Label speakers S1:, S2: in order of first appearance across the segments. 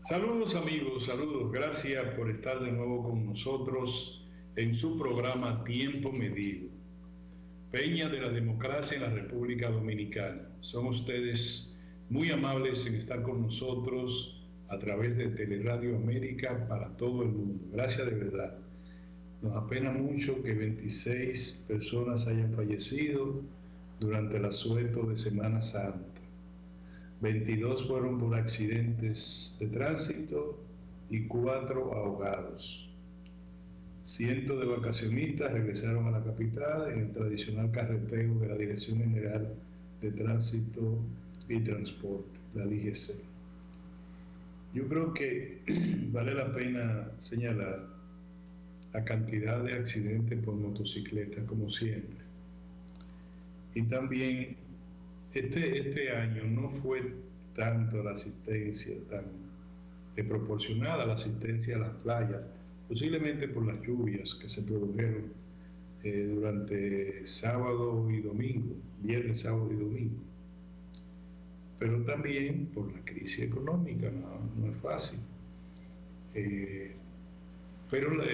S1: Saludos amigos, saludos. Gracias por estar de nuevo con nosotros en su programa Tiempo Medido. Peña de la Democracia en la República Dominicana. Son ustedes muy amables en estar con nosotros a través de Teleradio América para todo el mundo. Gracias de verdad. Nos apena mucho que 26 personas hayan fallecido durante el asueto de Semana Santa. 22 fueron por accidentes de tránsito y 4 ahogados. Cientos de vacacionistas regresaron a la capital en el tradicional carreteo de la Dirección General de Tránsito y Transporte, la DGC. Yo creo que vale la pena señalar la cantidad de accidentes por motocicleta, como siempre. Y también este año no fue tanto la asistencia tan proporcionada, la asistencia a las playas, posiblemente por las lluvias que se produjeron durante sábado y domingo, viernes, sábado y domingo. Pero también por la crisis económica, no es fácil. Pero la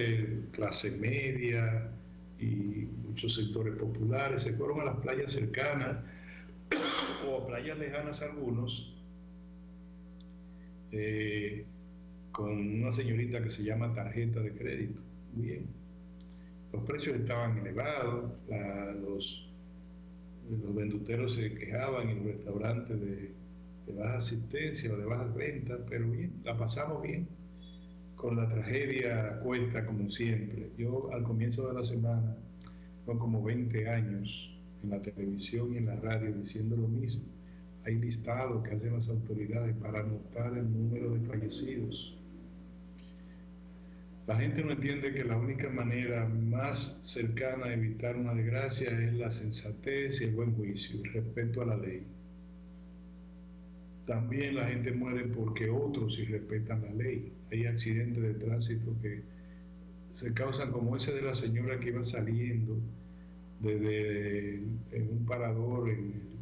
S1: clase media y muchos sectores populares se fueron a las playas cercanas o a playas lejanas algunos, con una señorita que se llama tarjeta de crédito. Bien, los precios estaban elevados, los venduteros se quejaban en los restaurantes de baja asistencia o de bajas ventas, pero bien, la pasamos bien, con la tragedia a cuesta como siempre. Yo al comienzo de la semana, con como 20 años en la televisión y en la radio diciendo lo mismo. Hay listados que hacen las autoridades para anotar el número de fallecidos. La gente no entiende que la única manera más cercana a evitar una desgracia es la sensatez y el buen juicio, el respeto a la ley. También la gente muere porque otros irrespetan la ley. Hay accidentes de tránsito que se causan, como ese de la señora que iba saliendo desde un parador en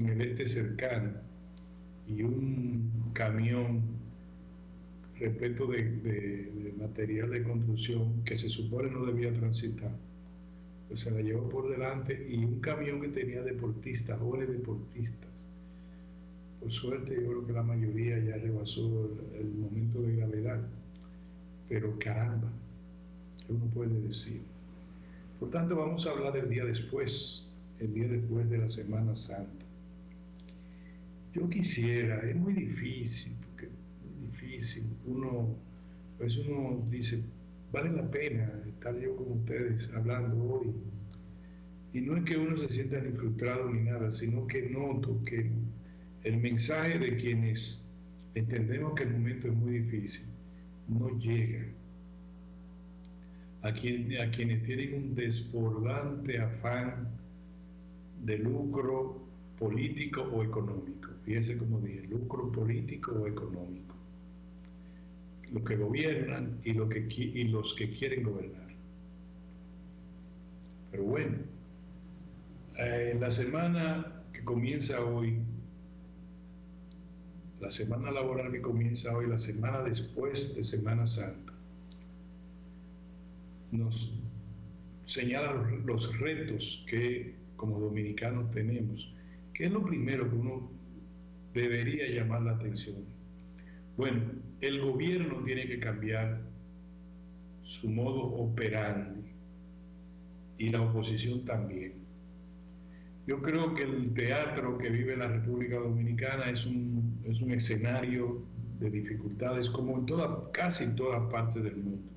S1: el este cercano y un camión repleto de material de construcción que se supone no debía transitar, pues se la llevó por delante, y un camión que tenía deportistas, jóvenes deportistas. Por suerte yo creo que la mayoría ya rebasó el momento de gravedad, pero caramba, ¿qué uno puede decir? Por tanto, vamos a hablar del día después, el día después de la Semana Santa. Yo quisiera, es muy difícil, porque es muy difícil. A veces uno dice, vale la pena estar yo con ustedes hablando hoy. Y no es que uno se sienta ni frustrado ni nada, sino que noto que el mensaje de quienes entendemos que el momento es muy difícil no llega a quienes tienen un desbordante afán de lucro político o económico. Fíjense como dije, lucro político o económico. Los que gobiernan y los que quieren gobernar. Pero bueno, la semana que comienza hoy, la semana laboral que comienza hoy, la semana después de Semana Santa, nos señala los retos que como dominicanos tenemos. ¿Qué es lo primero que uno debería llamar la atención? Bueno, el gobierno tiene que cambiar su modo operandi y la oposición también. Yo creo que el teatro que vive la República Dominicana es un escenario de dificultades, como en casi en todas partes del mundo,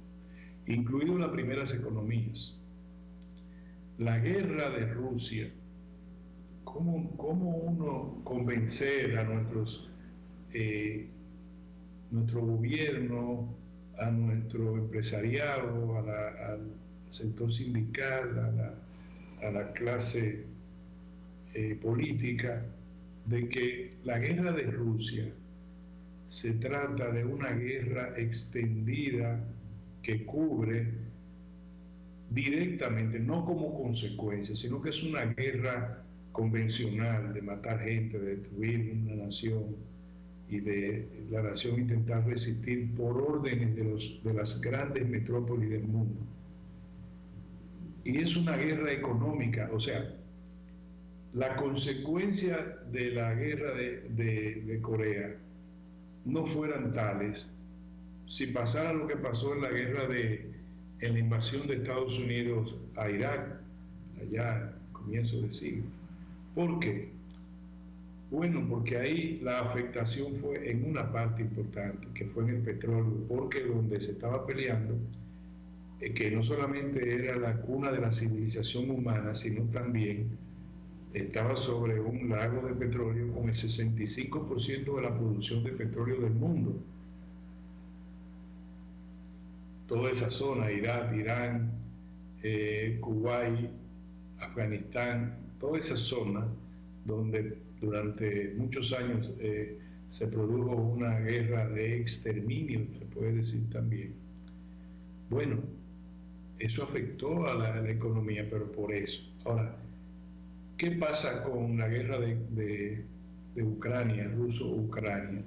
S1: incluido las primeras economías. La guerra de Rusia, ¿cómo uno convencer a nuestro gobierno, a nuestro empresariado, al sector sindical, a la clase política, de que la guerra de Rusia se trata de una guerra extendida que cubre directamente, no como consecuencia, sino que es una guerra convencional de matar gente, de destruir una nación, y de la nación intentar resistir por órdenes de las grandes metrópolis del mundo. Y es una guerra económica, o sea, la consecuencia de la guerra de Corea no fueran tales si pasara lo que pasó en la guerra en la invasión de Estados Unidos a Irak, allá a comienzos del siglo. ¿Por qué? Bueno, porque ahí la afectación fue en una parte importante, que fue en el petróleo, porque donde se estaba peleando, que no solamente era la cuna de la civilización humana, sino también estaba sobre un lago de petróleo con el 65% de la producción de petróleo del mundo. Toda esa zona, Irak, Irán, Kuwait, Afganistán, toda esa zona donde durante muchos años se produjo una guerra de exterminio, se puede decir también. Bueno, eso afectó a la economía, pero por eso. Ahora, ¿qué pasa con la guerra de Ucrania, ruso-Ucrania?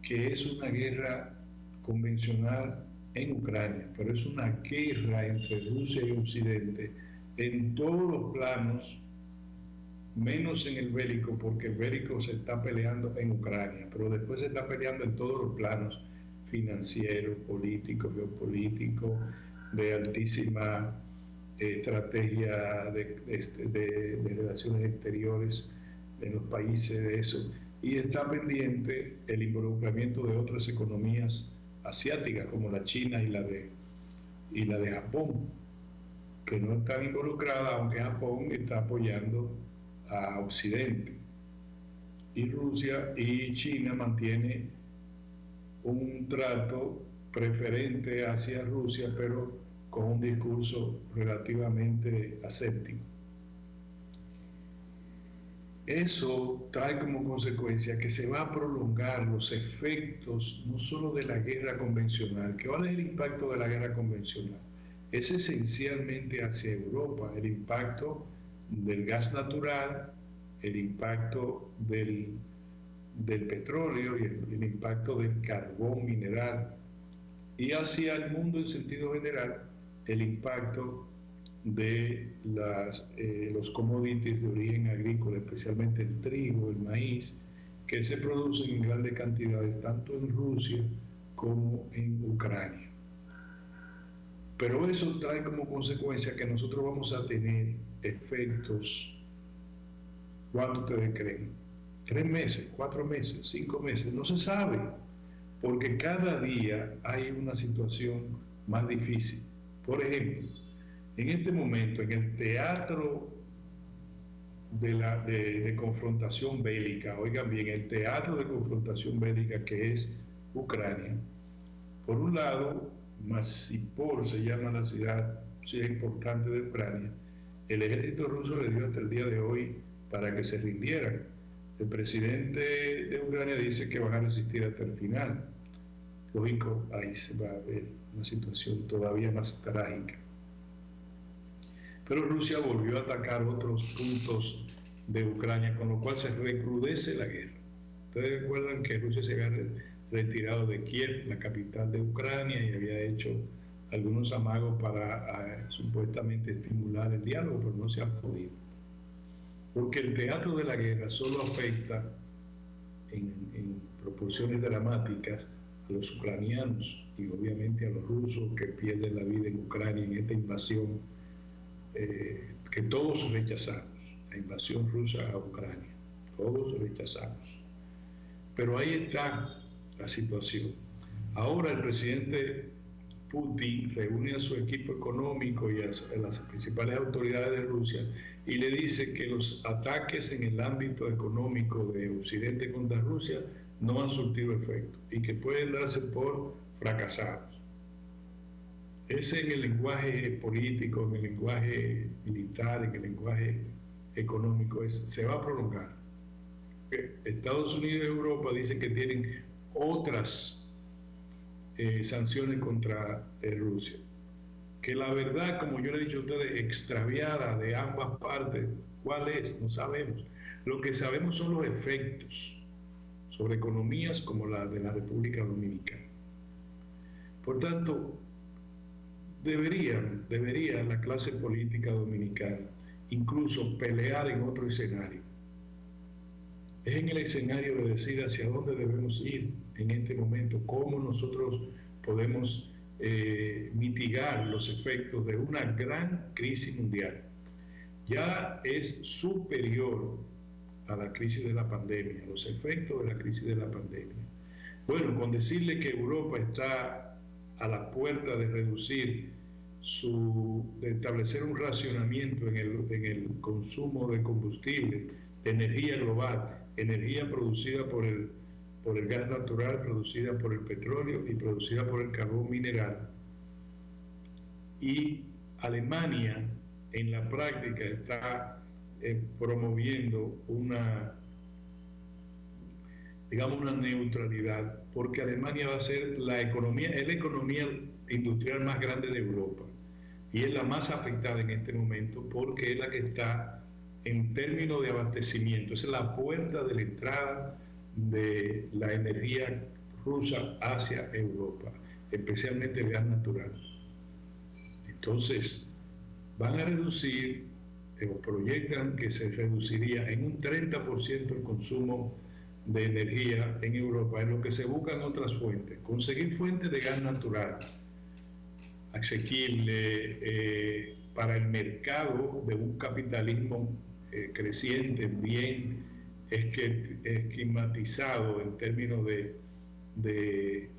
S1: Que es una guerra convencional en Ucrania, pero es una guerra entre Rusia y Occidente en todos los planos, menos en el bélico, porque el bélico se está peleando en Ucrania, pero después se está peleando en todos los planos, financiero, político, geopolítico, de altísima estrategia de relaciones exteriores en los países de eso. Y está pendiente el involucramiento de otras economías asiáticas como la China y la de Japón, que no están involucradas, aunque Japón está apoyando a Occidente. Y Rusia y China mantienen un trato preferente hacia Rusia, pero con un discurso relativamente aséptico. Eso trae como consecuencia que se va a prolongar los efectos no solo de la guerra convencional. ¿Cuál es el impacto de la guerra convencional? Es esencialmente hacia Europa, el impacto del gas natural, el impacto del petróleo y el impacto del carbón mineral, y hacia el mundo en sentido general el impacto de los commodities de origen agrícola, especialmente el trigo, el maíz, que se producen en grandes cantidades tanto en Rusia como en Ucrania. Pero eso trae como consecuencia que nosotros vamos a tener efectos. ¿Cuánto ustedes creen? 3 meses, 4 meses, 5 meses, no se sabe, porque cada día hay una situación más difícil. Por ejemplo, en este momento, en el teatro de confrontación bélica, oigan bien, el teatro de confrontación bélica que es Ucrania, por un lado, Masipol se llama la ciudad importante de Ucrania, el ejército ruso le dio hasta el día de hoy para que se rindieran. El presidente de Ucrania dice que van a resistir hasta el final. Lógico, ahí se va a ver una situación todavía más trágica. Pero Rusia volvió a atacar otros puntos de Ucrania, con lo cual se recrudece la guerra. Ustedes recuerdan que Rusia se había retirado de Kiev, la capital de Ucrania, y había hecho algunos amagos para supuestamente estimular el diálogo, pero no se ha podido. Porque el teatro de la guerra solo afecta en proporciones dramáticas a los ucranianos y obviamente a los rusos que pierden la vida en Ucrania en esta invasión que todos rechazamos, la invasión rusa a Ucrania, todos rechazamos. Pero ahí está la situación. Ahora el presidente Putin reúne a su equipo económico y a las principales autoridades de Rusia y le dice que los ataques en el ámbito económico de Occidente contra Rusia no han surtido efecto y que pueden darse por fracasados. Ese en el lenguaje político, en el lenguaje militar, en el lenguaje económico, se va a prolongar. Estados Unidos y Europa dicen que tienen otras sanciones contra Rusia, que la verdad, como yo le he dicho a ustedes, extraviada de ambas partes, ¿cuál es? No sabemos. Lo que sabemos son los efectos. sobre economías como la de la República Dominicana. Por tanto, debería la clase política dominicana incluso pelear en otro escenario. Es en el escenario de decir hacia dónde debemos ir en este momento, cómo nosotros podemos mitigar los efectos de una gran crisis mundial. Ya es superior a la crisis de la pandemia, los efectos de la crisis de la pandemia. Bueno, con decirle que Europa está a la puerta de reducir de establecer un racionamiento en el consumo de combustible, de energía global, energía producida por el gas natural, producida por el petróleo y producida por el carbón mineral. Y Alemania en la práctica está promoviendo una neutralidad, porque Alemania va a ser es la economía industrial más grande de Europa y es la más afectada en este momento porque es la que está en términos de abastecimiento, es la puerta de la entrada de la energía rusa hacia Europa, especialmente el gas natural. Entonces, van a reducir, o proyectan que se reduciría en un 30% el consumo de energía en Europa, en lo que se buscan otras fuentes. Conseguir fuentes de gas natural asequible para el mercado de un capitalismo creciente, bien esquematizado en términos de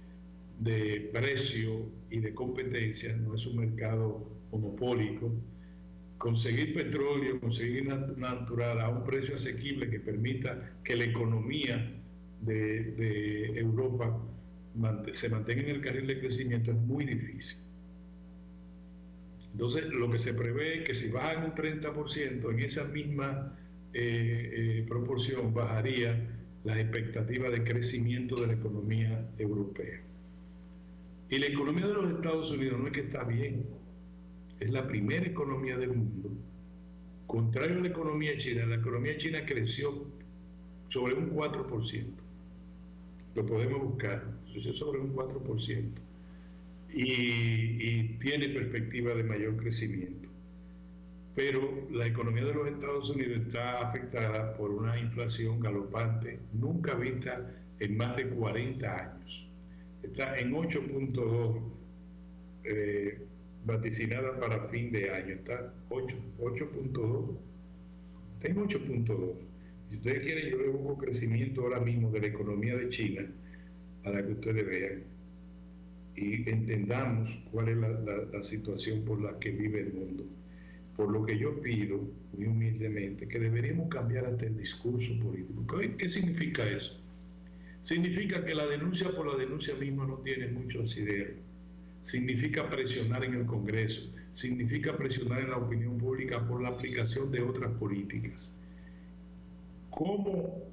S1: precio y de competencia, no es un mercado monopólico. Conseguir petróleo, conseguir natural a un precio asequible que permita que la economía de Europa se mantenga en el carril de crecimiento es muy difícil. Entonces, lo que se prevé es que si bajan un 30%, en esa misma proporción bajaría las expectativas de crecimiento de la economía europea. Y la economía de los Estados Unidos no es que está bien, es la primera economía del mundo. Contrario a la economía china creció sobre un 4%. Lo podemos buscar, creció sobre un 4%. Y tiene perspectiva de mayor crecimiento. Pero la economía de los Estados Unidos está afectada por una inflación galopante, nunca vista en más de 40 años. Está en 8.2, vaticinada para fin de año. Está 8.2. Está en 8.2. Si ustedes quieren, yo le busco crecimiento ahora mismo de la economía de China para que ustedes vean y entendamos cuál es la situación por la que vive el mundo. Por lo que yo pido, muy humildemente, que deberíamos cambiar hasta el discurso político. ¿Qué significa eso? Significa que la denuncia por la denuncia misma no tiene mucho asidero. Significa presionar en el Congreso, significa presionar en la opinión pública por la aplicación de otras políticas. ¿Cómo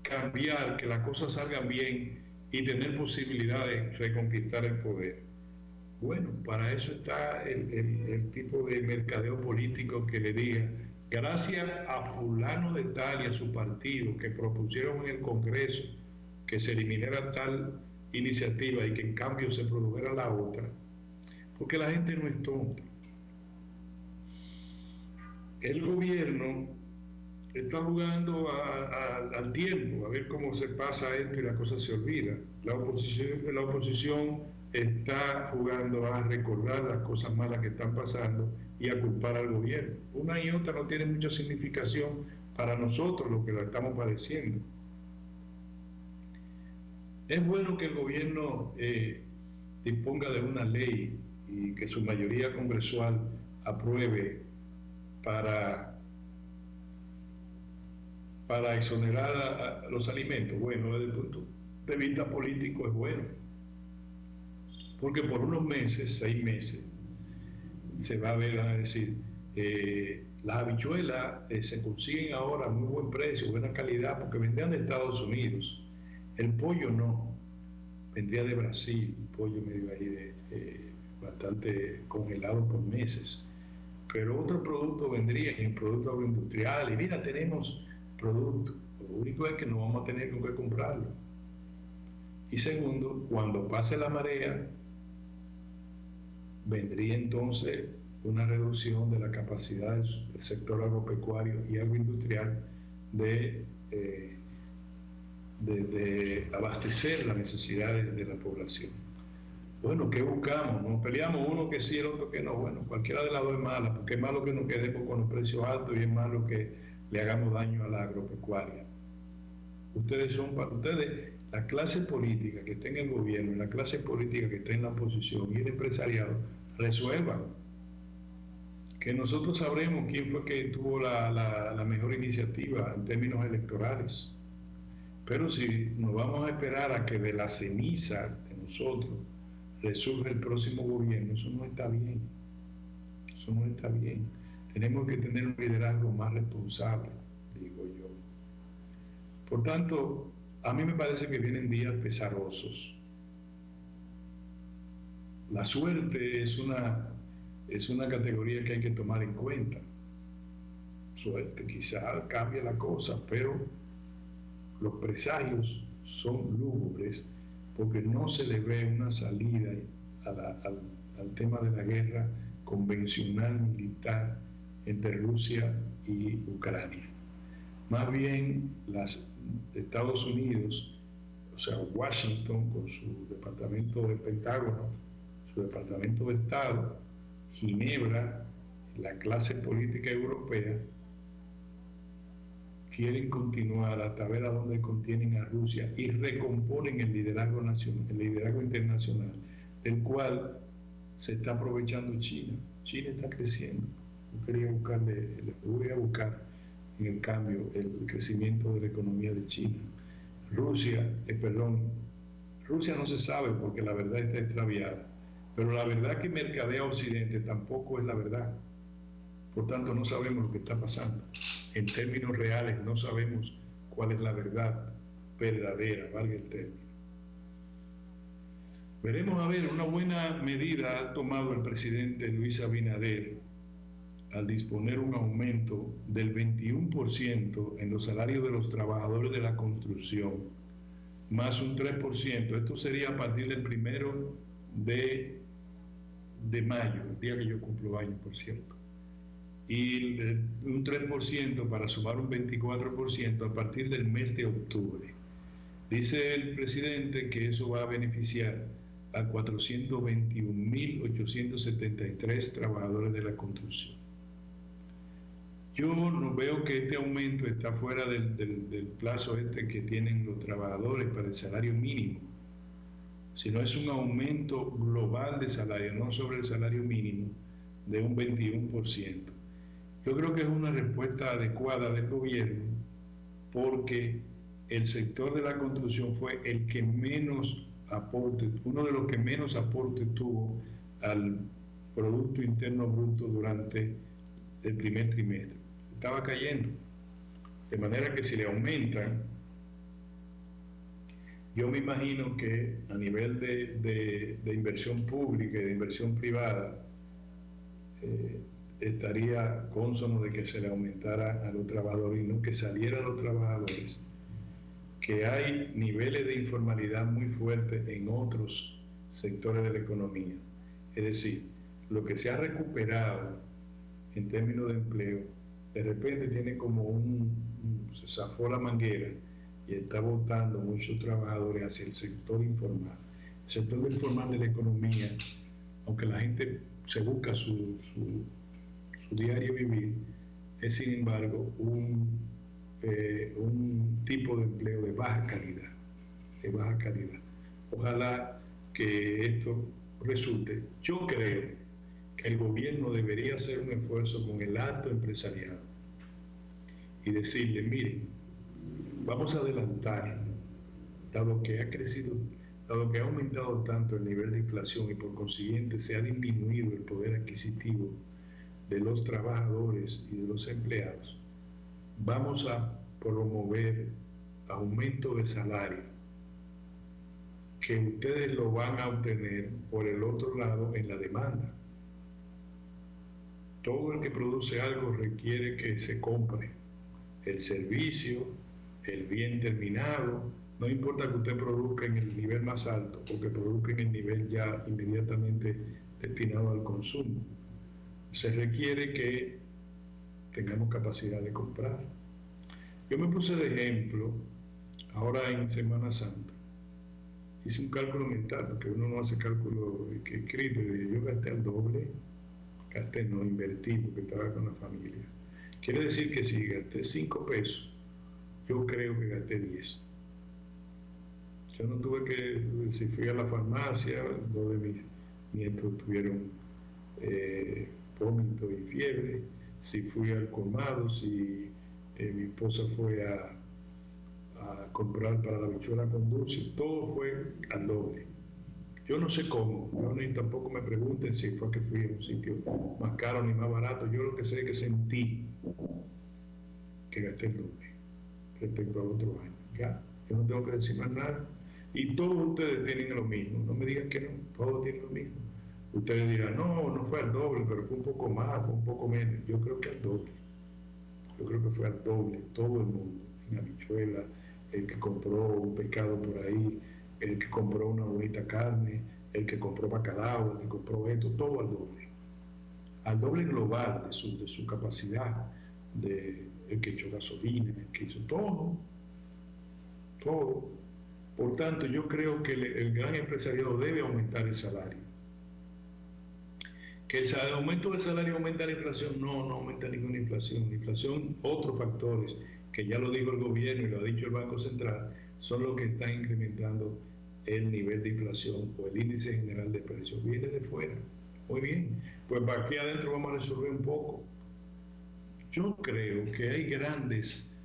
S1: cambiar que las cosas salgan bien y tener posibilidad de reconquistar el poder? Bueno, para eso está el tipo de mercadeo político que le diga, gracias a fulano de tal y a su partido que propusieron en el Congreso que se eliminara tal iniciativa y que en cambio se produjera la otra, porque la gente no es tonta. El gobierno está jugando al tiempo, a ver cómo se pasa esto y la cosa se olvida. La oposición está jugando a recordar las cosas malas que están pasando y a culpar al gobierno. Una y otra no tiene mucha significación para nosotros, lo que la estamos padeciendo. Es bueno que el gobierno disponga de una ley y que su mayoría congresual apruebe para exonerar a los alimentos. Bueno, desde el punto de vista político es bueno, porque por unos meses, 6 meses, se va a ver, van a decir, las habichuelas se consiguen ahora a muy buen precio, buena calidad, porque vendrían de Estados Unidos. El pollo no, vendría de Brasil, un pollo medio ahí bastante congelado por meses. Pero otros productos vendrían, en productos agroindustriales. Mira, tenemos productos, Lo único es que no vamos a tener con qué comprarlo. Y segundo, cuando pase la marea, vendría entonces una reducción de la capacidad del sector agropecuario y agroindustrial de abastecer las necesidades de la población. Bueno, ¿qué buscamos? Nos peleamos uno que sí, el otro que no. Bueno, cualquiera de las dos es mala, porque es malo que nos quedemos con los precios altos y es malo que le hagamos daño a la agropecuaria. Ustedes, la clase política que está en el gobierno, la clase política que está en la oposición y el empresariado, resuelvan. Que nosotros sabremos quién fue que tuvo la mejor iniciativa en términos electorales. Pero si nos vamos a esperar a que de la ceniza de nosotros resurja el próximo gobierno, eso no está bien. Eso no está bien. Tenemos que tener un liderazgo más responsable, digo yo. Por tanto, a mí me parece que vienen días pesarosos. La suerte es una categoría que hay que tomar en cuenta. Suerte, quizá cambie la cosa, pero los presagios son lúgubres porque no se le ve una salida al tema de la guerra convencional militar entre Rusia y Ucrania. Más bien, Estados Unidos, o sea, Washington con su departamento del Pentágono, su departamento de Estado, Ginebra, la clase política europea, quieren continuar hasta ver a dónde contienen a Rusia y recomponen el liderazgo nacional, el liderazgo internacional, del cual se está aprovechando China. China está creciendo. Yo quería voy a buscar en el cambio el crecimiento de la economía de China. Rusia no se sabe porque la verdad está extraviada, pero la verdad que mercadea Occidente tampoco es la verdad. Por tanto, no sabemos lo que está pasando. En términos reales, no sabemos cuál es la verdad verdadera, valga el término. Veremos, a ver, una buena medida ha tomado el presidente Luis Abinader al disponer un aumento del 21% en los salarios de los trabajadores de la construcción, más un 3%. Esto sería a partir del 1 de mayo, el día que yo cumplo años, por cierto. Y un 3% para sumar un 24% a partir del mes de octubre. Dice el presidente que eso va a beneficiar a 421.873 trabajadores de la construcción. Yo no veo que este aumento está fuera del plazo que tienen los trabajadores para el salario mínimo, sino es un aumento global de salario, no sobre el salario mínimo, de un 21%. Yo creo que es una respuesta adecuada del gobierno porque el sector de la construcción fue el que menos aporte, uno de los que menos aporte tuvo al Producto Interno Bruto durante el primer trimestre. Estaba cayendo. De manera que si le aumentan, yo me imagino que a nivel de inversión pública y de inversión privada, estaría cónsono de que se le aumentara a los trabajadores y no que salieran los trabajadores, que hay niveles de informalidad muy fuertes en otros sectores de la economía. Es decir, lo que se ha recuperado en términos de empleo, de repente tiene como se zafó la manguera y está botando muchos trabajadores hacia el sector informal. El sector informal de la economía, aunque la gente se busca su diario vivir, es sin embargo un tipo de empleo de baja calidad, Ojalá que esto resulte. Yo creo que el gobierno debería hacer un esfuerzo con el alto empresariado y decirle, miren, vamos a adelantar, dado que ha aumentado tanto el nivel de inflación y por consiguiente se ha disminuido el poder adquisitivo de los trabajadores y de los empleados, vamos a promover aumento de salario que ustedes lo van a obtener por el otro lado en la demanda. Todo el que produce algo requiere que se compre el servicio, el bien terminado. No importa que usted produzca en el nivel más alto o que produzca en el nivel ya inmediatamente destinado al consumo. Se requiere que tengamos capacidad de comprar. Yo me puse de ejemplo, ahora en Semana Santa, hice un cálculo mental, porque uno no hace cálculo escrito, y yo gasté el doble, no, invertí porque estaba con la familia. Quiere decir que si gasté 5 pesos, yo creo que gasté 10. Yo no tuve que, si fui a la farmacia, 2 de mis nietos tuvieron vómito y fiebre, si fui al colmado, si mi esposa fue a comprar para la habichuela con dulce, todo fue al doble. Yo no sé cómo, ni tampoco me pregunten si fue que fui a un sitio más caro ni más barato. Yo lo que sé es que sentí que gasté el doble respecto a otro año. Ya, yo no tengo que decir más nada. Y todos ustedes tienen lo mismo, no me digan que no, todos tienen lo mismo. Ustedes dirán, no fue al doble, pero fue un poco más, fue un poco menos. Yo creo que al doble. Yo creo que fue al doble, todo el mundo, en habichuela, el que compró un pescado por ahí, el que compró una bonita carne, el que compró bacalao, el que compró esto, todo al doble global de su capacidad, el que echó gasolina, el que hizo todo. Por tanto, yo creo que el gran empresariado debe aumentar el salario. Que el aumento del salario aumenta la inflación, no aumenta ninguna inflación. La inflación, otros factores, que ya lo dijo el gobierno y lo ha dicho el Banco Central, son los que están incrementando el nivel de inflación o el índice general de precios. Viene de fuera. Muy bien, pues para aquí adentro vamos a resolver un poco. Yo creo que hay grandes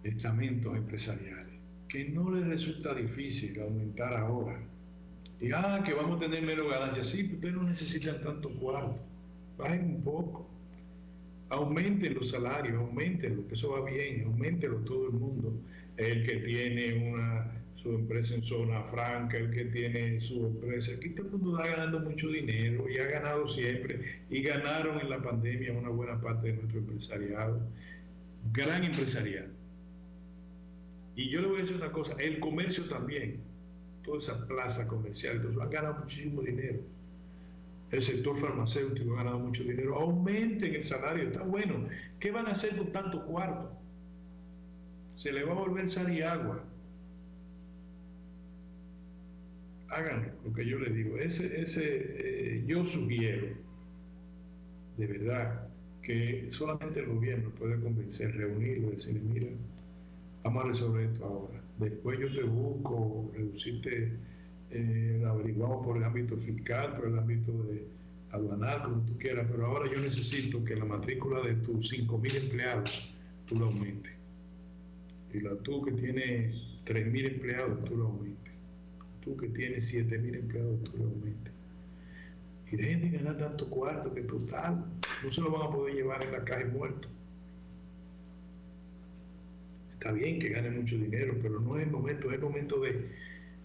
S1: estamentos empresariales que no les resulta difícil aumentar ahora. Y que vamos a tener menos ganancias. Sí, pero ustedes no necesitan tanto cuarto. Bajen un poco. Aumenten los salarios, aumentenlo, que eso va bien, aumentenlo todo el mundo. El que tiene su empresa en zona franca, el que tiene su empresa. Aquí todo el mundo está ganando mucho dinero y ha ganado siempre. Y ganaron en la pandemia una buena parte de nuestro empresariado. Gran empresariado. Y yo le voy a decir una cosa, el comercio también, toda esa plaza comercial, entonces han ganado muchísimo dinero. El sector farmacéutico ha ganado mucho dinero. Aumenten el salario, está bueno. ¿Qué van a hacer con tanto cuarto? Se le va a volver sal y agua. Háganlo, lo que yo les digo. Yo sugiero, de verdad, que solamente el gobierno puede convencer, reunirlo y decirle, mira, vamos a resolver esto ahora. Después yo te busco, reducirte, averiguamos por el ámbito fiscal, por el ámbito de aduanal, como tú quieras, pero ahora yo necesito que la matrícula de tus 5.000 empleados tú la aumentes. Y tú que tienes 3.000 empleados, tú la aumentes. Tú que tienes 7.000 empleados, tú la aumentes. Y dejen de ganar tanto cuarto que total, no se lo van a poder llevar en la caja muerto. Está bien que gane mucho dinero, pero no es el momento, es el momento de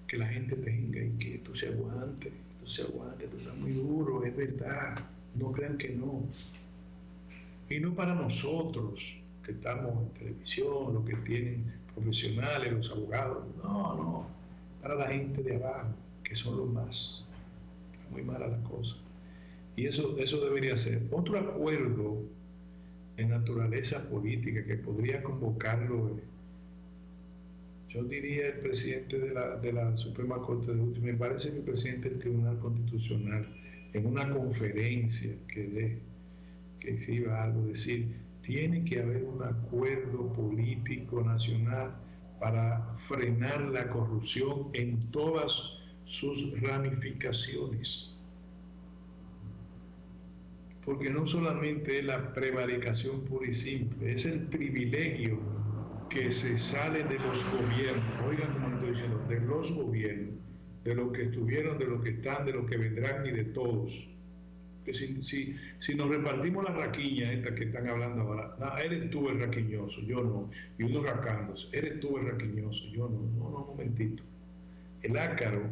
S1: que la gente tenga y que esto se aguante, esto está muy duro, es verdad, no crean que no. Y no para nosotros, que estamos en televisión, los que tienen profesionales, los abogados, no, para la gente de abajo, que son los más. Está muy mala la cosa. Y eso debería ser. Otro acuerdo en naturaleza política que podría convocarlo, yo diría el presidente de la Suprema Corte de Justicia, me parece que el presidente del Tribunal Constitucional, en una conferencia que exhiba algo, decir, tiene que haber un acuerdo político nacional para frenar la corrupción en todas sus ramificaciones. Porque no solamente es la prevaricación pura y simple, es el privilegio que se sale de los gobiernos, oigan como estoy diciendo, de los gobiernos, de los que estuvieron, de los que están, de los que vendrán y de todos. Que si nos repartimos las raquiñas estas que están hablando ahora, eres tú el raquiñoso, yo no, y unos racanos, eres tú el raquiñoso, yo no, un momentito. El ácaro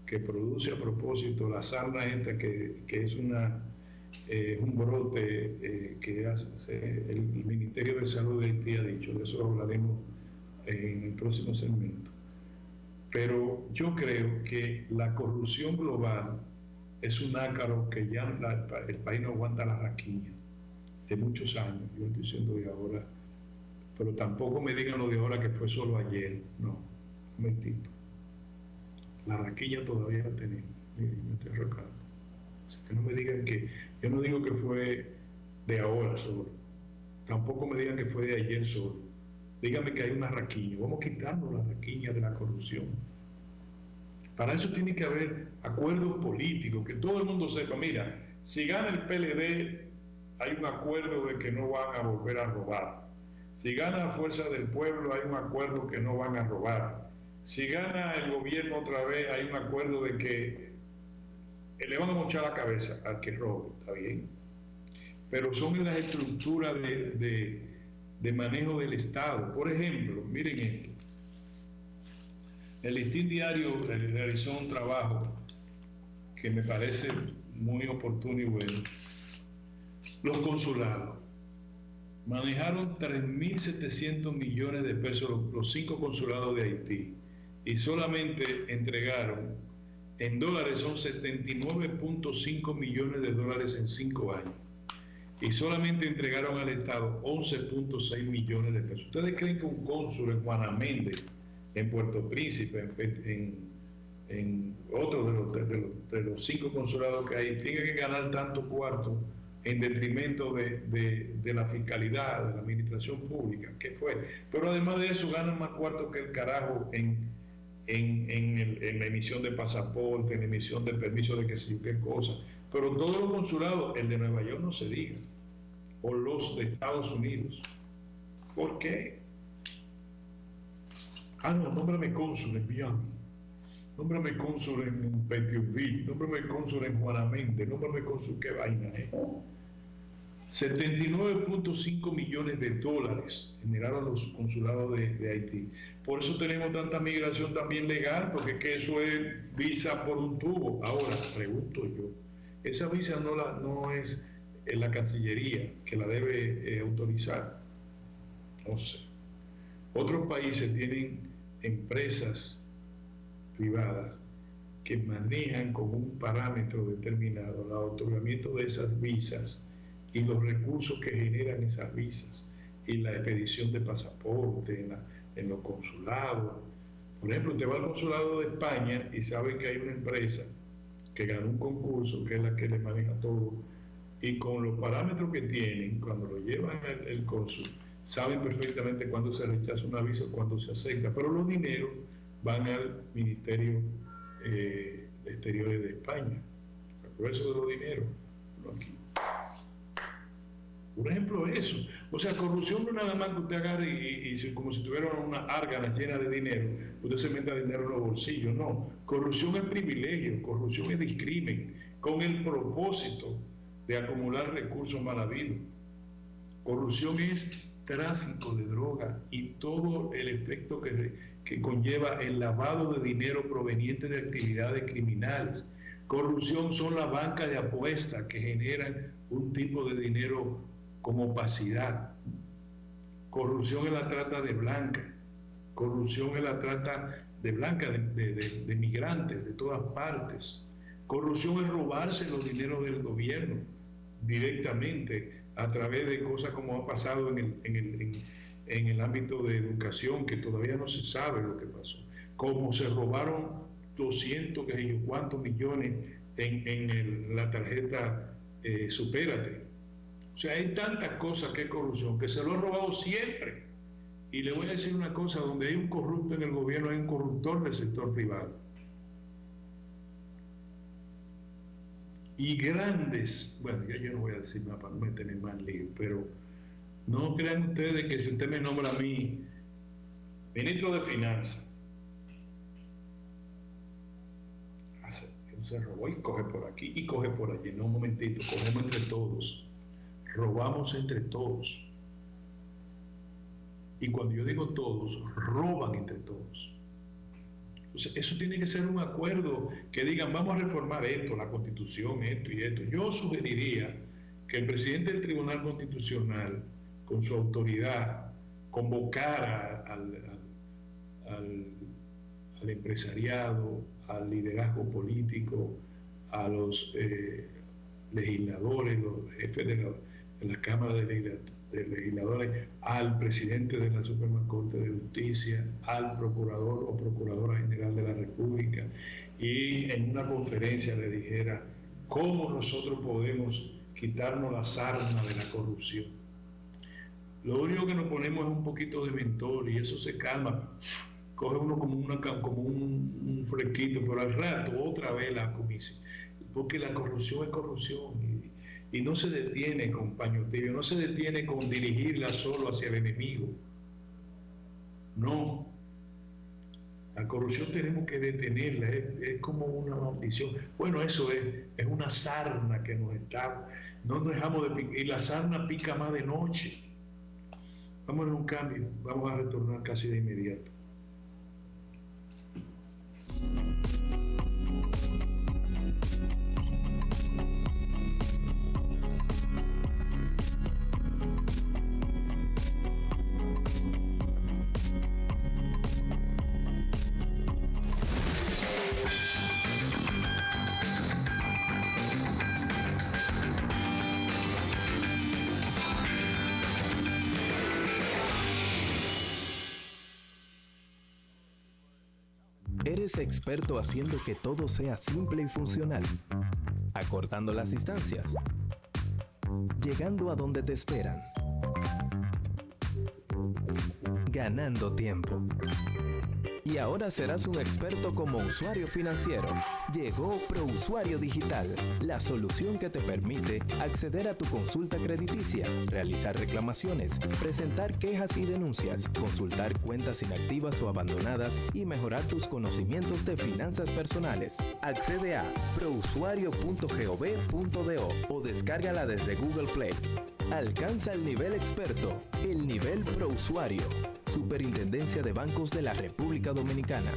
S1: que produce a propósito la sarna esta que es una un brote que hace el Ministerio de Salud de Haití ha dicho. De eso hablaremos en el próximo segmento. Pero yo creo que la corrupción global es un ácaro que ya el país no aguanta la raquiña de muchos años. Yo estoy diciendo de ahora, pero tampoco me digan lo de ahora que fue solo ayer. No, un momentito. La raquiña todavía la tenemos. Miren, me estoy rocando. Así que no me digan que, yo no digo que fue de ahora solo. Tampoco me digan que fue de ayer solo. Dígame que hay una raquiña. Vamos quitando la raquiña de la corrupción. Para eso tiene que haber acuerdos políticos, que todo el mundo sepa, mira, si gana el PLD, hay un acuerdo de que no van a volver a robar. Si gana la Fuerza del Pueblo, hay un acuerdo que no van a robar. Si gana el gobierno otra vez, hay un acuerdo de que le van a mochar la cabeza al que robe, está bien. Pero son las estructuras de manejo del Estado. Por ejemplo, miren esto. El Listín Diario realizó un trabajo que me parece muy oportuno y bueno. Los consulados manejaron 3.700 millones de pesos los 5 consulados de Haití y solamente entregaron en dólares, son 79.5 millones de dólares en 5 años. Y solamente entregaron al Estado 11.6 millones de pesos. ¿Ustedes creen que un cónsul en Juana Méndez, en Puerto Príncipe, en otro de los 5 consulados que hay, tiene que ganar tanto cuarto en detrimento de la fiscalidad, de la administración pública? ¿Qué fue? Pero además de eso, ganan más cuarto que el carajo en la emisión de pasaporte, en la emisión de permiso de que sé yo qué cosa. Pero todos los consulados, el de Nueva York no se diga, o los de Estados Unidos. ¿Por qué? Ah, no, nómbrame cónsul en Miami, nómbrame cónsul en Pétionville, nómbrame cónsul en Juana Méndez, nómbrame cónsul, qué vaina es. 79.5 millones de dólares generaron los consulados de Haití. Por eso tenemos tanta migración también legal, porque que eso es visa por un tubo. Ahora, pregunto yo, esa visa no es en la Cancillería que la debe autorizar. No sé. Otros países tienen empresas privadas que manejan con un parámetro determinado el otorgamiento de esas visas y los recursos que generan esas visas y la expedición de pasaporte en los consulados. Por ejemplo, usted va al consulado de España y sabe que hay una empresa que ganó un concurso, que es la que le maneja todo, y con los parámetros que tienen, cuando lo llevan el cónsul, saben perfectamente cuándo se rechaza una visa, cuándo se acepta, pero los dineros van al Ministerio de Exteriores de España. Por eso de los dineros, no aquí. Por ejemplo, eso. O sea, corrupción no es nada más que usted agarre y como si tuviera una árgana llena de dinero, usted se meta dinero en los bolsillos. No. Corrupción es privilegio, corrupción es discrimen, con el propósito de acumular recursos mal habidos. Corrupción es tráfico de droga y todo el efecto que conlleva el lavado de dinero proveniente de actividades criminales. Corrupción son las bancas de apuestas que generan un tipo de dinero como opacidad. Corrupción es la trata de blancas. Corrupción es la trata de blancas, de migrantes de todas partes. Corrupción es robarse los dineros del gobierno directamente a través de cosas como ha pasado en el ámbito de educación, que todavía no se sabe lo que pasó. Como se robaron 200, que sé yo cuántos millones en la tarjeta Supérate. O sea, hay tantas cosas que es corrupción, que se lo han robado siempre. Y le voy a decir una cosa, donde hay un corrupto en el gobierno, hay un corruptor del sector privado. Y grandes, bueno, ya yo no voy a decir más para no meterme más lío, pero no crean ustedes que si usted me nombra a mí ministro de Finanzas, se robó y coge por aquí y coge por allí. No, un momentito, cogemos entre todos, robamos entre todos. Y cuando yo digo todos, roban entre todos. Entonces, eso tiene que ser un acuerdo que digan, vamos a reformar esto, la Constitución, esto y esto. Yo sugeriría que el presidente del Tribunal Constitucional, con su autoridad, convocara al empresariado, al liderazgo político, a los legisladores, los jefes de la Cámara de Legisladores, al presidente de la Suprema Corte de Justicia, al procurador o procuradora general de la República, y en una conferencia le dijera cómo nosotros podemos quitarnos la sarna de la corrupción. Lo único que nos ponemos es un poquito de mentol y eso se calma. Coge uno como un fresquito, pero al rato otra vez la comisión. Porque la corrupción es corrupción y no se detiene con paño tibio, no se detiene con dirigirla solo hacia el enemigo. No. La corrupción tenemos que detenerla, es como una maldición. Bueno, eso es una sarna que nos está, no nos dejamos de picar, y la sarna pica más de noche. Vamos a un cambio, vamos a retornar casi de inmediato.
S2: Eres experto haciendo que todo sea simple y funcional, acortando las distancias, llegando a donde te esperan, ganando tiempo. Y ahora serás un experto como usuario financiero. Llegó ProUsuario Digital, la solución que te permite acceder a tu consulta crediticia, realizar reclamaciones, presentar quejas y denuncias, consultar cuentas inactivas o abandonadas y mejorar tus conocimientos de finanzas personales. Accede a prousuario.gov.do o descárgala desde Google Play. Alcanza el nivel experto, el nivel ProUsuario. Superintendencia de Bancos de la República Dominicana.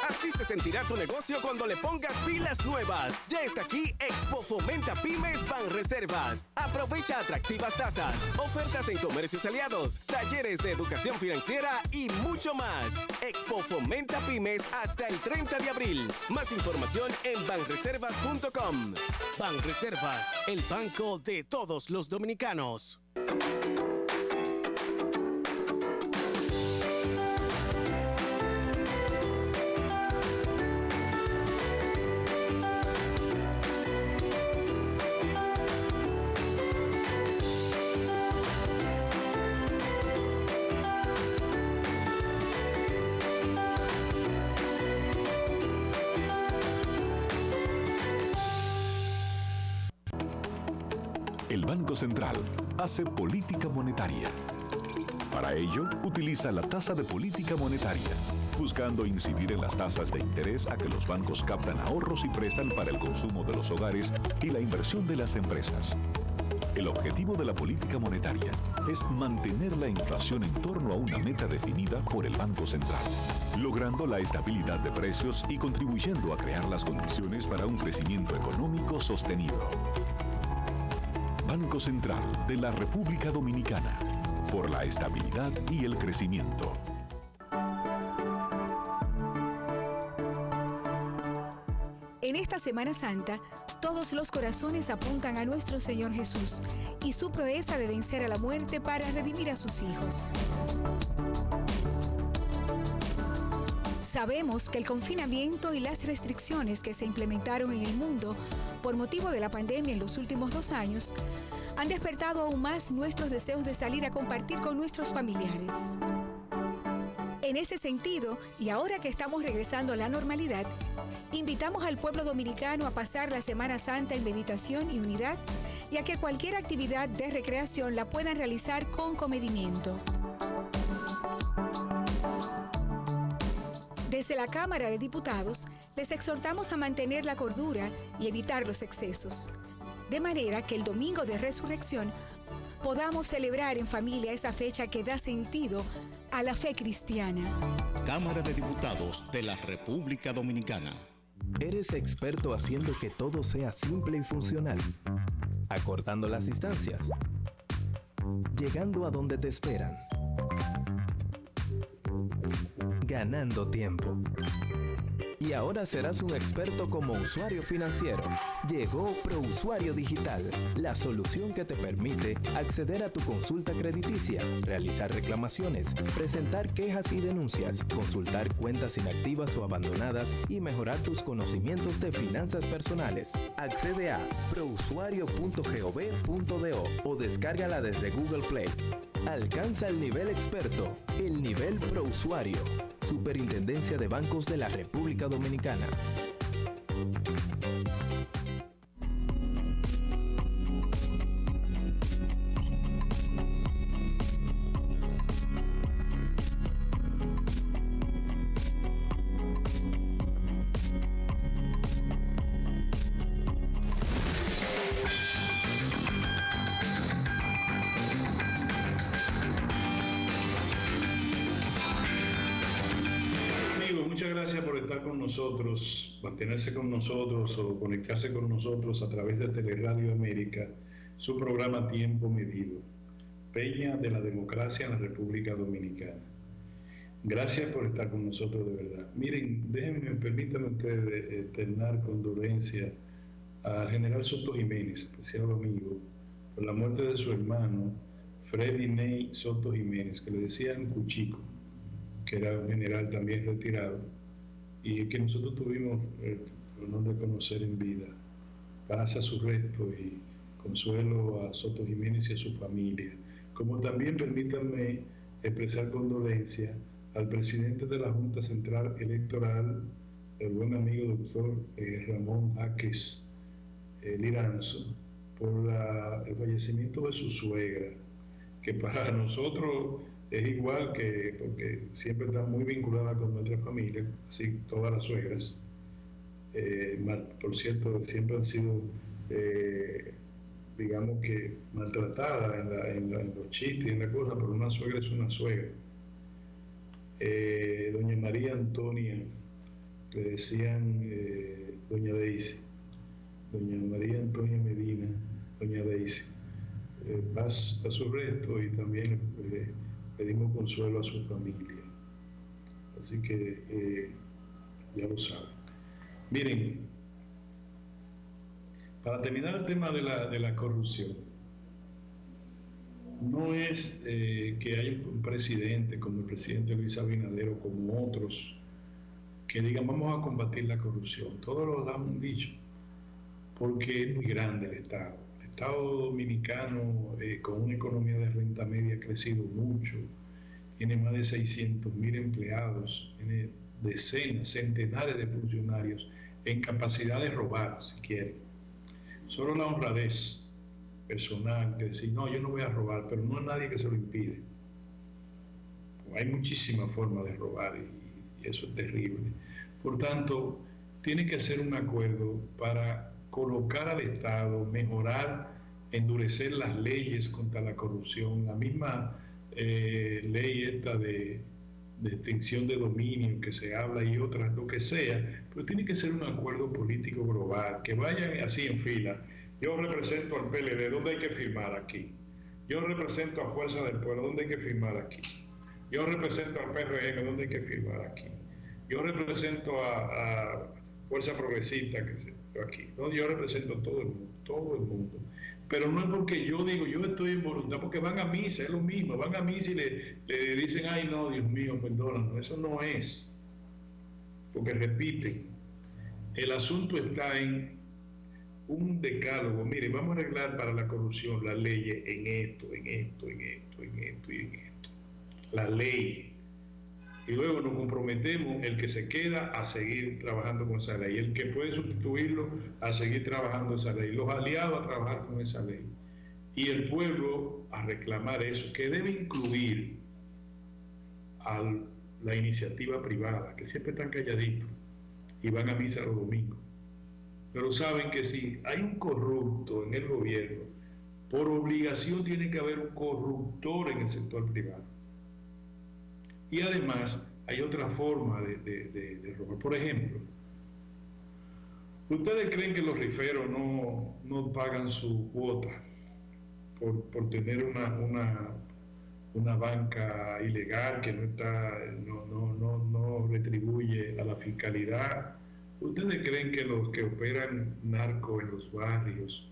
S3: Así se sentirá tu negocio cuando le pongas pilas nuevas. Ya está aquí Expo Fomenta Pymes Banreservas. Aprovecha atractivas tasas, ofertas en comercios aliados, talleres de educación financiera y mucho más. Expo Fomenta Pymes hasta el 30 de abril. Más información en banreservas.com. Banreservas, el banco de todos los dominicanos.
S4: El Banco Central hace política monetaria. Para ello, utiliza la tasa de política monetaria, buscando incidir en las tasas de interés a que los bancos captan ahorros y prestan para el consumo de los hogares y la inversión de las empresas. El objetivo de la política monetaria es mantener la inflación en torno a una meta definida por el Banco Central, logrando la estabilidad de precios y contribuyendo a crear las condiciones para un crecimiento económico sostenido. Banco Central de la República Dominicana, por la estabilidad y el crecimiento.
S5: En esta Semana Santa, todos los corazones apuntan a nuestro Señor Jesús y su proeza de vencer a la muerte para redimir a sus hijos. Sabemos que el confinamiento y las restricciones que se implementaron en el mundo por motivo de la pandemia en los últimos 2 años han despertado aún más nuestros deseos de salir a compartir con nuestros familiares. En ese sentido, y ahora que estamos regresando a la normalidad, invitamos al pueblo dominicano a pasar la Semana Santa en meditación y unidad y a que cualquier actividad de recreación la puedan realizar con comedimiento. Desde la Cámara de Diputados, les exhortamos a mantener la cordura y evitar los excesos, de manera que el Domingo de Resurrección podamos celebrar en familia esa fecha que da sentido a la fe cristiana.
S6: Cámara de Diputados de la República Dominicana.
S2: ¿Eres experto haciendo que todo sea simple y funcional? Acortando las distancias. Llegando a donde te esperan. Ganando tiempo. Y ahora serás un experto como usuario financiero. Llegó ProUsuario Digital, la solución que te permite acceder a tu consulta crediticia, realizar reclamaciones, presentar quejas y denuncias, consultar cuentas inactivas o abandonadas y mejorar tus conocimientos de finanzas personales. Accede a prousuario.gov.do o descárgala desde Google Play. Alcanza el nivel experto, el nivel ProUsuario. Superintendencia de Bancos de la República Dominicana.
S1: Nosotros, mantenerse con nosotros o conectarse con nosotros a través de Teleradio América, su programa Tiempo Medido, Peña de la Democracia en la República Dominicana. Gracias por estar con nosotros de verdad. Miren, permítanme ustedes externar condolencia al general Soto Jiménez, especial amigo, por la muerte de su hermano, Freddy Ney Soto Jiménez, que le decían Cuchico, que era un general también retirado, y que nosotros tuvimos el honor de conocer en vida. Paz a su resto y consuelo a Soto Jiménez y a su familia. Como también permítanme expresar condolencia al presidente de la Junta Central Electoral, el buen amigo doctor Ramón Jaques Liranzo, por el fallecimiento de su suegra, que para nosotros es igual que, porque siempre está muy vinculada con nuestra familia, así todas las suegras. Por cierto, siempre han sido, digamos que, maltratadas en los chistes y en la cosa, pero una suegra es una suegra. Doña María Antonia, le decían Doña Daisy, Doña María Antonia Medina, Doña Daisy. Paz a su resto y también pedimos consuelo a su familia. Así que ya lo saben. Miren, para terminar el tema de la corrupción, no es que hay un presidente como el presidente Luis Abinader o como otros que digan vamos a combatir la corrupción. Todos lo han dicho, porque es muy grande el Estado. El Estado dominicano, con una economía de renta media, ha crecido mucho, tiene más de 600.000 empleados, tiene decenas, centenares de funcionarios en capacidad de robar, si quieren. Solo la honradez personal, que decir, no, yo no voy a robar, pero no hay nadie que se lo impide. Hay muchísimas formas de robar y eso es terrible. Por tanto, tiene que hacer un acuerdo para colocar al Estado, mejorar, endurecer las leyes contra la corrupción, la misma ley esta de extinción de dominio que se habla y otras, lo que sea, pero tiene que ser un acuerdo político global, que vayan así en fila. Yo represento al PLD, ¿dónde hay que firmar aquí? Yo represento a Fuerza del Pueblo, ¿dónde hay que firmar aquí? Yo represento al PRM, ¿dónde hay que firmar aquí? Yo represento a Fuerza Progresista, aquí. No, yo represento a todo el mundo. Pero no es porque yo digo, yo estoy en voluntad, porque van a misa, es lo mismo, van a misa y le dicen, ay no, Dios mío, perdónanos, eso no es. Porque repiten, el asunto está en un decálogo. Mire, vamos a arreglar para la corrupción las leyes en esto y en esto. La ley. Y luego nos comprometemos el que se queda a seguir trabajando con esa ley, el que puede sustituirlo a seguir trabajando esa ley, los aliados a trabajar con esa ley y el pueblo a reclamar eso, que debe incluir a la iniciativa privada, que siempre están calladitos y van a misa los domingos, pero saben que si hay un corrupto en el gobierno, por obligación tiene que haber un corruptor en el sector privado. Y además hay otra forma de robar. Por ejemplo, ¿ustedes creen que los riferos no pagan su cuota por tener una banca ilegal que no retribuye a la fiscalidad? ¿Ustedes creen que los que operan narco en los barrios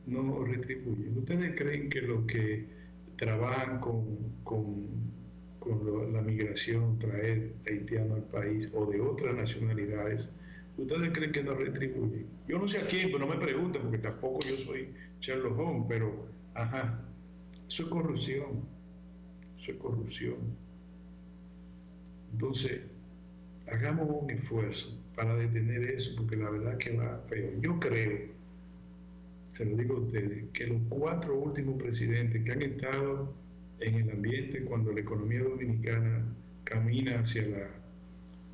S1: no retribuyen? ¿Ustedes creen que los que trabajan con la migración, traer haitianos al país o de otras nacionalidades, ustedes creen que no retribuyen? Yo no sé a quién, pero no me pregunten porque tampoco yo soy Sherlock Holmes, pero eso es corrupción. Eso es corrupción. Entonces, hagamos un esfuerzo para detener eso, porque la verdad que va feo. Yo creo, se lo digo a ustedes, que los 4 últimos presidentes que han estado en el ambiente cuando la economía dominicana camina hacia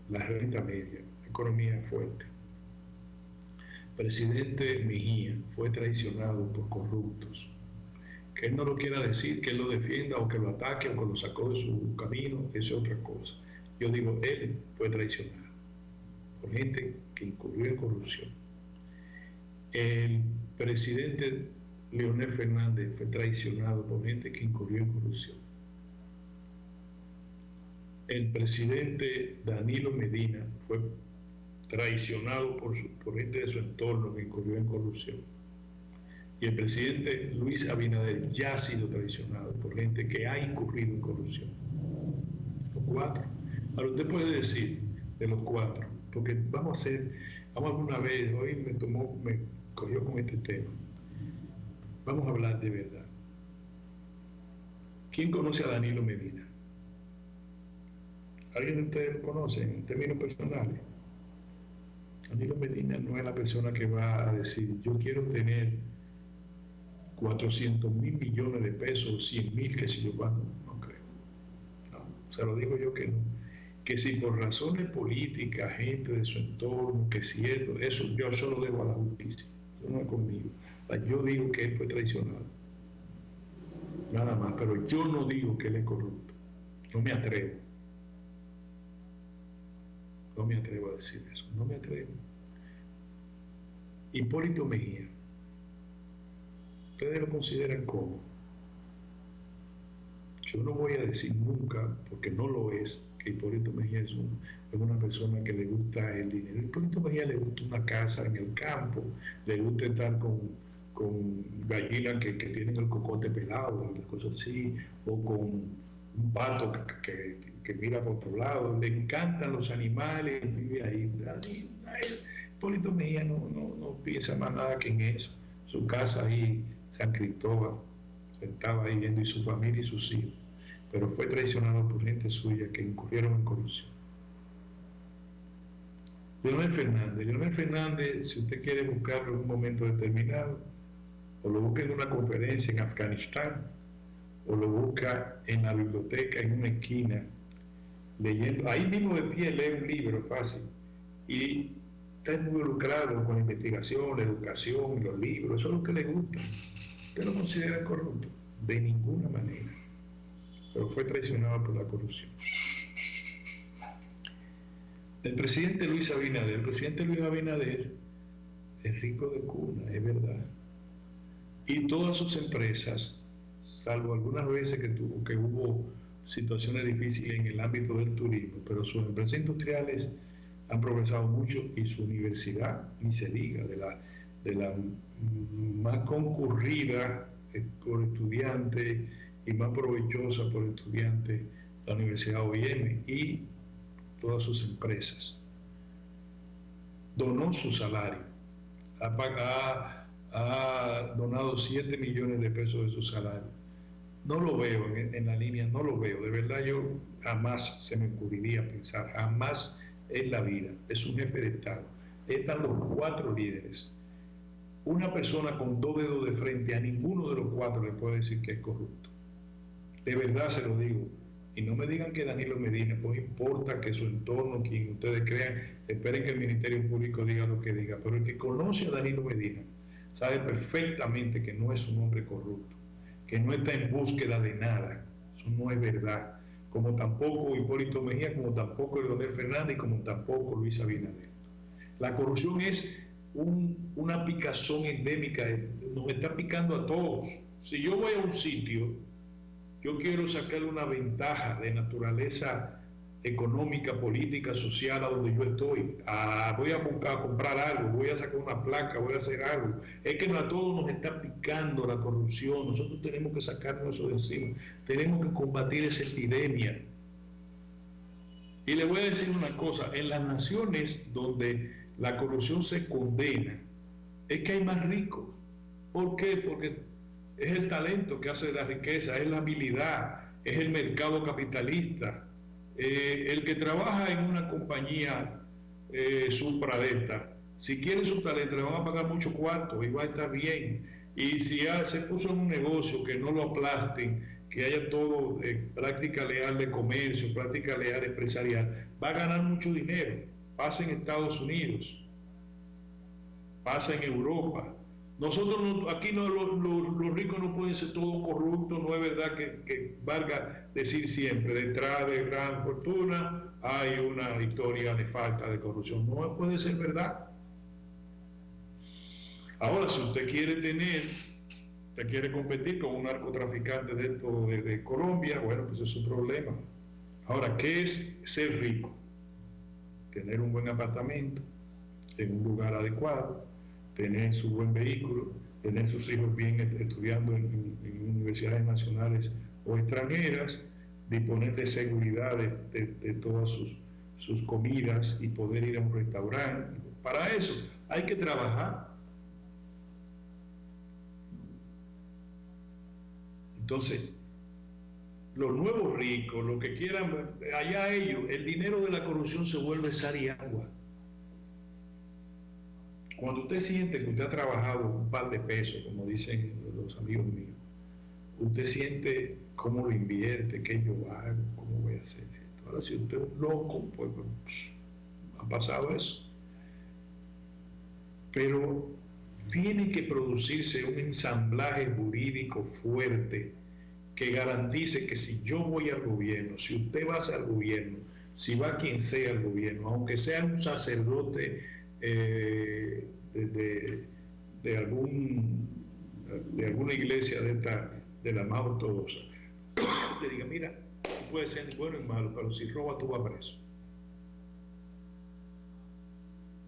S1: la renta media, economía fuerte. Presidente Mejía fue traicionado por corruptos. Que él no lo quiera decir, que él lo defienda o que lo ataque o que lo sacó de su camino, eso es otra cosa. Yo digo, él fue traicionado por gente que incurrió en corrupción. El presidente Leonel Fernández fue traicionado por gente que incurrió en corrupción. El presidente Danilo Medina fue traicionado por gente de su entorno que incurrió en corrupción. Y el presidente Luis Abinader ya ha sido traicionado por gente que ha incurrido en corrupción. Los 4. Ahora usted puede decir de los 4, porque vamos alguna vez, hoy me cogió con este tema. Vamos a hablar de verdad. ¿Quién conoce a Danilo Medina? ¿Alguien de ustedes lo conoce en términos personales? Danilo Medina no es la persona que va a decir, yo quiero tener 400 mil millones de pesos, 100 mil, que si yo cuando, no creo. No, se lo digo yo que no. Que si por razones políticas, gente de su entorno, que si eso yo solo dejo a la justicia. Eso no es conmigo. Yo digo que él fue traicionado. Nada más, pero yo no digo que él es corrupto. No me atrevo. No me atrevo a decir eso. No me atrevo. Hipólito Mejía. ¿Ustedes lo consideran como? Yo no voy a decir nunca, porque no lo es, que Hipólito Mejía es una persona que le gusta el dinero. Hipólito Mejía le gusta una casa en el campo, le gusta estar con gallinas que tienen el cocote pelado, y cosas así, o con un pato que mira por otro lado. Le encantan los animales, vive ahí. Hipólito Mejía no piensa más nada que en eso. Su casa ahí, San Cristóbal, sentaba ahí viendo, y su familia y sus hijos. Pero fue traicionado por gente suya que incurrieron en corrupción. Leonel Fernández, si usted quiere buscarlo en un momento determinado, o lo busca en una conferencia en Afganistán, o lo busca en la biblioteca, en una esquina, leyendo, ahí mismo de pie lee un libro fácil, y está involucrado con la investigación, la educación, los libros, eso es lo que le gusta. ¿Usted lo considera corrupto? De ninguna manera. Pero fue traicionado por la corrupción. El presidente Luis Abinader es rico de cuna, es verdad. Y todas sus empresas, salvo algunas veces que hubo situaciones difíciles en el ámbito del turismo, pero sus empresas industriales han progresado mucho, y su universidad, ni se diga, de la más concurrida por estudiantes y más provechosa por estudiantes, la Universidad OIM y todas sus empresas. Donó su salario, ha donado 7 millones de pesos de su salario. No lo veo en la línea, no lo veo. De verdad, yo jamás se me ocurriría pensar, jamás en la vida. Es un jefe de Estado. Están los 4 líderes. Una persona con 2 dedos de frente, a ninguno de los 4 le puede decir que es corrupto. De verdad se lo digo. Y no me digan que Danilo Medina, pues importa que su entorno, quien ustedes crean, esperen que el Ministerio Público diga lo que diga. Pero el que conoce a Danilo Medina sabe perfectamente que no es un hombre corrupto, que no está en búsqueda de nada. Eso no es verdad. como tampoco Hipólito Mejía, como tampoco Leonel Fernández y como tampoco Luis Abinader. La corrupción es una picazón endémica, nos está picando a todos. Si yo voy a un sitio, yo quiero sacarle una ventaja de naturaleza económica, política, social a donde yo estoy. Voy a buscar, a comprar algo, voy a sacar una placa, voy a hacer algo. Es que a todos nos está picando la corrupción. Nosotros tenemos que sacarnos eso de encima. Tenemos que combatir esa epidemia. Y le voy a decir una cosa, en las naciones donde la corrupción se condena, es que hay más ricos. ¿Por qué? Porque es el talento que hace la riqueza, es la habilidad, es el mercado capitalista. El que trabaja en una compañía supraleta, si quiere supraleta, le van a pagar mucho cuarto y va a estar bien. Y si se puso en un negocio, que no lo aplasten, que haya todo práctica leal de comercio, práctica leal empresarial, va a ganar mucho dinero. Pasa en Estados Unidos, pasa en Europa. Nosotros aquí no, los ricos no pueden ser todos corruptos, no es verdad que valga decir siempre, detrás de gran fortuna hay una historia de falta de corrupción. No puede ser verdad. Ahora, si usted quiere competir con un narcotraficante de Colombia, bueno, pues es su problema. Ahora, ¿qué es ser rico? Tener un buen apartamento en un lugar adecuado, tener su buen vehículo, tener sus hijos bien estudiando en universidades nacionales o extranjeras, disponer de seguridad de todas sus comidas y poder ir a un restaurante. Para eso hay que trabajar. Entonces, los nuevos ricos, los que quieran, allá ellos, el dinero de la corrupción se vuelve sal y agua. Cuando usted siente que usted ha trabajado un par de pesos, como dicen los amigos míos, usted siente cómo lo invierte, qué yo hago, cómo voy a hacer esto. Ahora, si usted es un loco, pues ha pasado eso. Pero tiene que producirse un ensamblaje jurídico fuerte que garantice que si yo voy al gobierno, si usted va al gobierno, si va quien sea al gobierno, aunque sea un sacerdote de alguna iglesia de la más ortodoxa, le diga, mira, puede ser bueno y malo, pero si roba tú vas preso.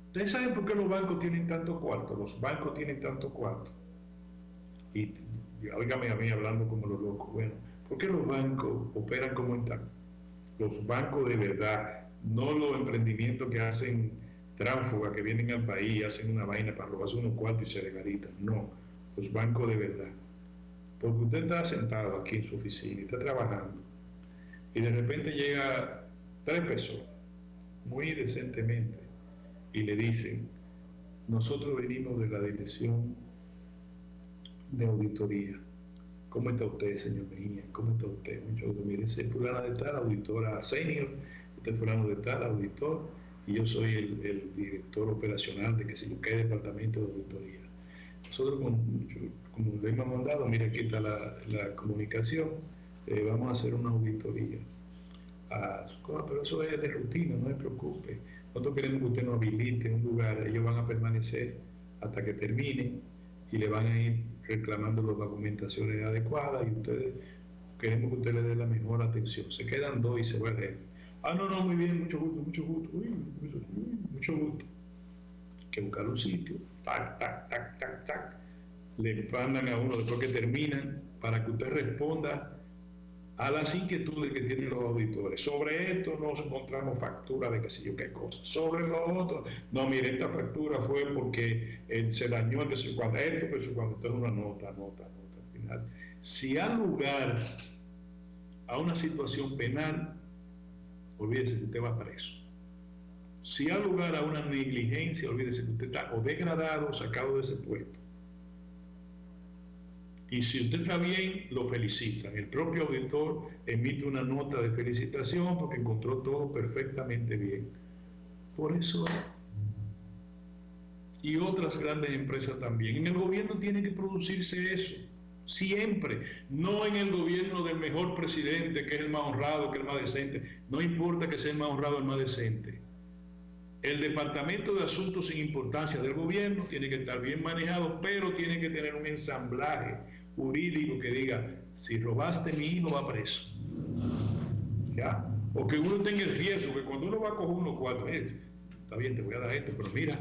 S1: ¿Ustedes saben por qué los bancos tienen tanto cuarto? Los bancos tienen tanto cuarto. Y óigame a mí hablando como los locos. Bueno, ¿por qué los bancos operan como están? Los bancos de verdad, no los emprendimientos que hacen tránsfugas, que vienen al país y hacen una vaina para robarse unos cuartos y se regalitan. No, los bancos de verdad. Porque usted está sentado aquí en su oficina y está trabajando y de repente llega 3 personas muy decentemente y le dicen, nosotros venimos de la dirección de auditoría. ¿Cómo está usted, señor Mejía? ¿Cómo está usted? Mucho gusto. Mire, soy fulana de tal, auditora senior, usted es fulano de tal, auditor, y yo soy el director operacional de qué departamento de auditoría. Nosotros, como le hemos mandado, mire, aquí está la comunicación, vamos a hacer una auditoría. Pero eso es de rutina, no se preocupe. Nosotros queremos que usted nos habilite un lugar, ellos van a permanecer hasta que terminen y le van a ir reclamando las documentaciones adecuadas y ustedes queremos que usted le dé la mejor atención. Se quedan 2 y se va el jefe. No, muy bien, mucho gusto, mucho gusto. Mucho gusto. Hay que buscar un sitio, tac. Le mandan a uno después que terminan para que usted responda a las inquietudes que tienen los auditores. Sobre esto nos encontramos factura de qué sé yo qué cosa. Sobre lo otro, no, mire, esta factura fue porque se dañó que se cuando esto, que se cuando usted una nota al final. Si da lugar a una situación penal, olvídese que usted va preso. Si da lugar a una negligencia, olvídese que usted está o degradado o sacado de ese puesto. Y si usted está bien, lo felicitan. El propio auditor emite una nota de felicitación porque encontró todo perfectamente bien. Por eso, y otras grandes empresas también. En el gobierno tiene que producirse eso. Siempre. No en el gobierno del mejor presidente, que es el más honrado, que es el más decente. No importa que sea el más honrado o el más decente. El Departamento de Asuntos sin Importancia del gobierno tiene que estar bien manejado, pero tiene que tener un ensamblaje jurídico que diga, si robaste mi hijo, va preso. ¿Ya? O que uno tenga el riesgo, que cuando uno va a coger unos cuartos, está bien, te voy a dar esto, pero mira,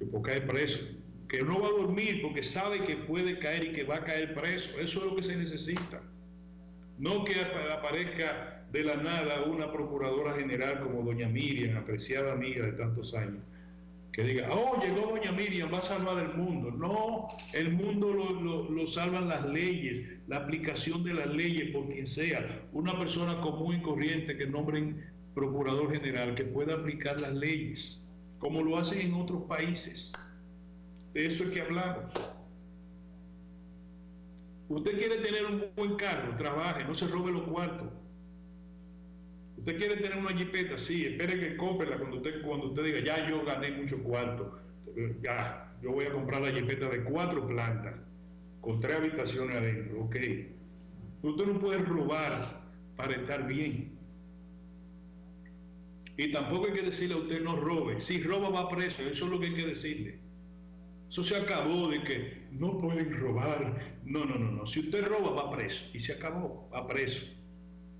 S1: yo puedo caer preso. Que uno va a dormir porque sabe que puede caer y que va a caer preso. Eso es lo que se necesita. No que aparezca de la nada una procuradora general como doña Miriam, apreciada amiga de tantos años, que diga, oh, llegó doña Miriam, va a salvar el mundo. No, el mundo lo salvan las leyes, la aplicación de las leyes por quien sea. Una persona común y corriente que nombren procurador general que pueda aplicar las leyes, como lo hacen en otros países. De eso es que hablamos. Usted quiere tener un buen carro, trabaje, no se robe los cuartos. Usted quiere tener una jipeta, sí, espere que cómprela cuando usted diga, ya yo gané mucho cuarto, ya, yo voy a comprar la jipeta de 4 plantas, con 3 habitaciones adentro, ok. Usted no puede robar para estar bien. Y tampoco hay que decirle a usted no robe. Si roba va preso, eso es lo que hay que decirle. Eso se acabó de que no pueden robar. No. Si usted roba va preso. Y se acabó, va preso.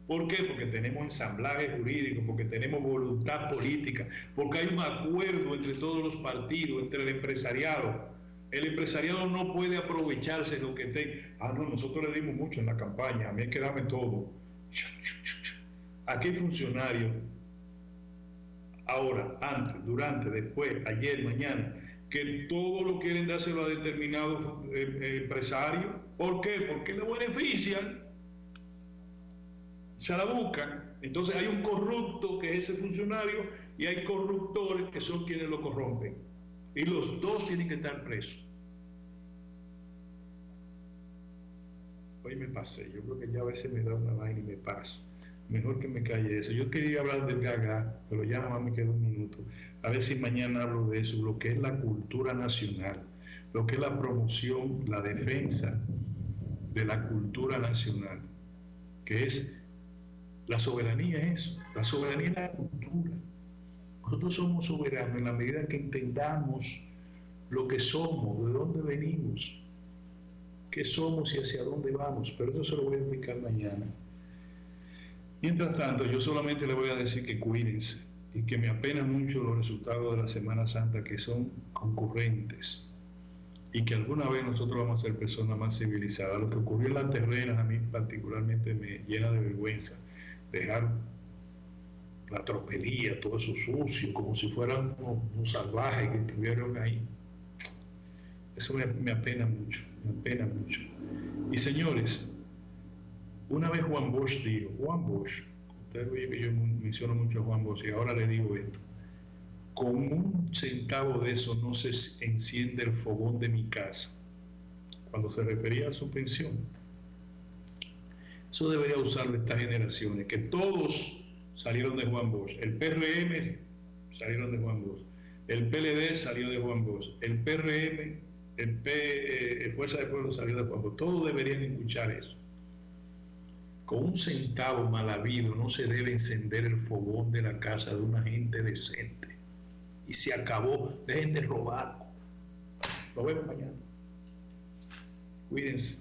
S1: ¿Por qué? Porque tenemos ensamblaje jurídico, porque tenemos voluntad política, porque hay un acuerdo entre todos los partidos, entre el empresariado. El empresariado no puede aprovecharse de lo que tenga. No, nosotros le dimos mucho en la campaña, a mí hay que darme todo. Aquí hay funcionarios, ahora, antes, durante, después, ayer, mañana, que todo lo quieren dárselo a determinados empresarios. ¿Por qué? Porque le benefician. Se la buscan. Entonces hay un corrupto que es ese funcionario y hay corruptores que son quienes lo corrompen. Y los dos tienen que estar presos. Hoy me pasé. Yo creo que ya a veces me da una vaina y me paso. Mejor que me calle eso. Yo quería hablar del Gaga, pero ya nada más me queda un minuto. A ver si mañana hablo de eso, lo que es la cultura nacional, lo que es la promoción, la defensa de la cultura nacional, que es la soberanía, eso. La soberanía es la cultura. Nosotros somos soberanos en la medida que entendamos lo que somos, de dónde venimos, qué somos y hacia dónde vamos. Pero eso se lo voy a explicar mañana. Mientras tanto, yo solamente le voy a decir que cuídense y que me apenan mucho los resultados de la Semana Santa, que son concurrentes, y que alguna vez nosotros vamos a ser personas más civilizadas. Lo que ocurrió en las terrenas a mí particularmente me llena de vergüenza. Dejar la tropelía, todo eso sucio, como si fueran unos salvajes que estuvieron ahí. Eso me apena mucho, Y señores, una vez Juan Bosch dijo, ustedes oyen que yo menciono mucho a Juan Bosch y ahora le digo esto, con 1 centavo de eso no se enciende el fogón de mi casa, cuando se refería a su pensión. Eso debería usarlo estas generaciones, que todos salieron de Juan Bosch. El PRM salieron de Juan Bosch, el PLD salió de Juan Bosch, el PRM, el Fuerza de Pueblo salió de Juan Bosch. Todos deberían escuchar eso. Con 1 centavo mal habido no se debe encender el fogón de la casa de una gente decente. Y se acabó. Dejen de robar. Nos vemos mañana. Cuídense.